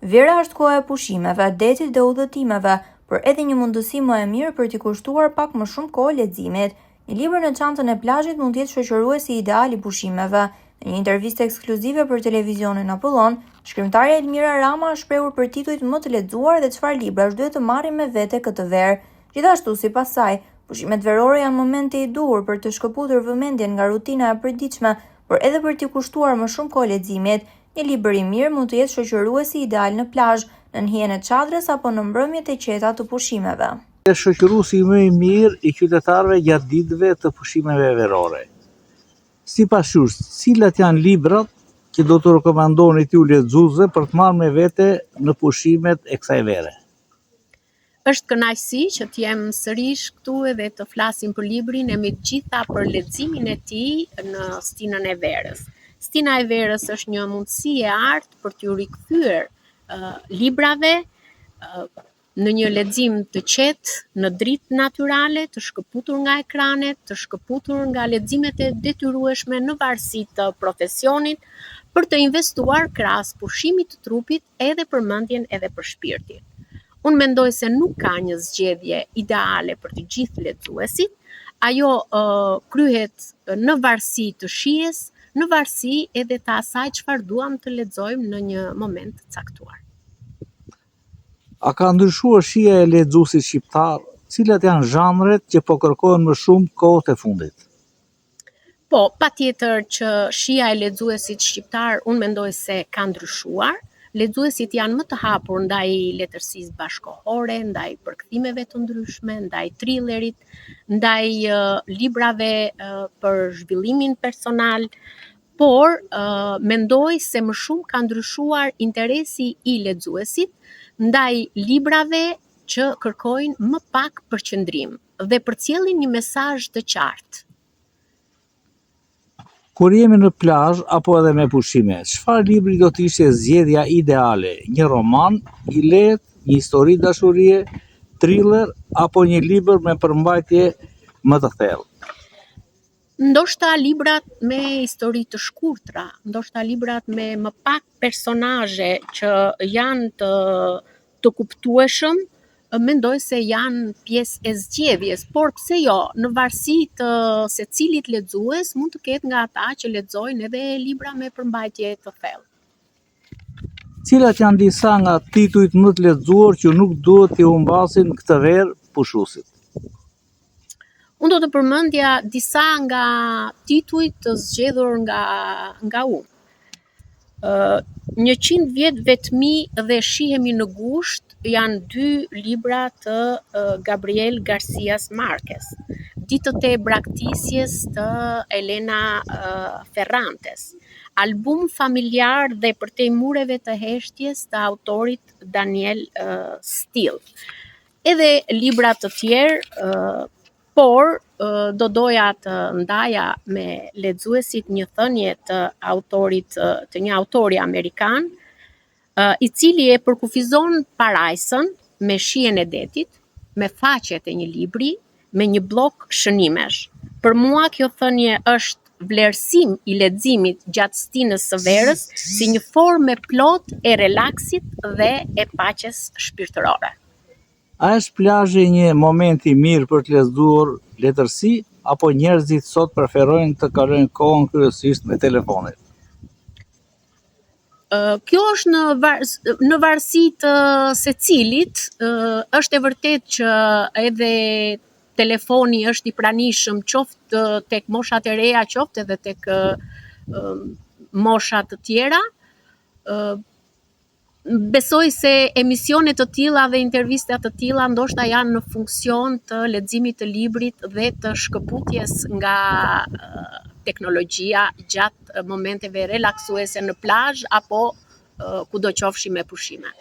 Vera është koha e pushimeve, detit dhe udhëtimeve, por edhe një mundësi më e mirë për t'i kushtuar pak më shumë kohë leximit. Një libër në çantën e plazhit mund të jetë shoqëruesi ideal i pushimeve. Në një intervistë ekskluzive për televizionin Apollon, shkrimtarja Elmira Rama është shprehur për titujt më të lexuar dhe çfarë librash duhet të marrin me vete këtë verë. Gjithashtu, sipas saj, pushimet verore janë momenti i duhur për të shkëputur vëmendjen nga rutina e përditshme, por edhe për t'i kushtuar më shumë kohë leximit. Një libër i mirë mund të jetë shoqëruesi ideal në plazh, në hijen e çadrës apo në mbrëmjet e qeta të pushimeve. Është shoqëruesi më i mirë i qytetarëve gjatë ditëve të pushimeve verore. Sipas jush, cilat janë librat që do të rekomandoni t'ju lexuesve për të marrë me vete në pushimet e kësaj vere? Është kënaqësi që t'jem sërish këtu edhe të flasim për librin e me gjitha për leximin e tij në stinën e verës. Stina e verës është një mundësi e artë për t'ju rikthyer librave në një lexim të qetë, në dritë natyrale, të shkëputur nga ekranet, të shkëputur nga leximet e detyrueshme në varësi të profesionit, për të investuar krahas pushimit të trupit edhe për mendjen edhe për shpirtin. Unë mendoj se nuk ka një zgjedhje ideale për të gjithë lexuesit, ajo kryhet në varësi të shijes, në varësi edhe të asaj çfarë duam të lexojmë në një moment të caktuar. A ka ndryshuar shija e lexuesit shqiptar? Cilat janë zhanret që po kërkohen më shumë kohët e fundit? Po, patjetër që shija e lexuesit shqiptar unë mendoj se ka ndryshuar. Lexuesit janë më të hapur ndaj letërsisë bashkohore, ndaj përkthimeve të ndryshme, ndaj thrillerit, ndaj librave për zhvillimin personal, por mendoj se më shumë ka ndryshuar interesi i lexuesit ndaj librave që kërkojnë më pak përqendrim dhe përcjellin një mesazh të qartë. Kur jemi në plazh apo edhe me pushime, çfarë libri do të ishte zgjedhja ideale? Një roman i lehtë, një histori dashurie, thriller apo një libër me përmbajtje më të thellë? Ndoshta librat me histori të shkurtra, ndoshta librat me më pak personazhe që janë të kuptueshëm, mendoj se janë pjesë e zgjedhjes, por pse jo, në varësi të secilit lexues mund të ketë nga ata që lexojnë edhe libra me përmbajtje të thellë. Cilat janë disa nga titujt më të lexuar që nuk duhet t'i humbasin këtë verë pushuesit? Unë do të përmendja disa nga titujt të zgjedhur nga unë. 100 vjet vetmi dhe Shihemi në gusht janë 2 libra të Gabriel Garcia Marquez. Ditët e braktisjes të Elena Ferrantes. Album familjar dhe përtej mureve të heshtjes të autorit Daniel Steele. Edhe libra të tjerë, por do doja të ndaja me lexuesit një thënie të një autori amerikan, i cili e përkufizon parajsën me shijen e detit, me faqet e një libri, me një blok shënimesh. Për mua kjo thënie është vlerësim i leximit gjatë stinës së verës si një formë plot e relaksit dhe e paqes shpirtërore. A është plazhi një moment i mirë për të lexuar letërsi apo njerëzit sot preferojnë të kalojnë kohën kryesisht me telefonin? Kjo është në varësi të secilit, është e vërtet që edhe telefoni është i pranishëm qoftë tek moshat e reja, qoftë edhe tek moshat të tjera. Besoj se emisionet të tilla dhe intervista të tilla ndoshta janë në funksion të leximit të librit dhe të shkëputjes nga teknologjia gjatë momenteve relaksuese në plazh apo kudo qofshi me pushime.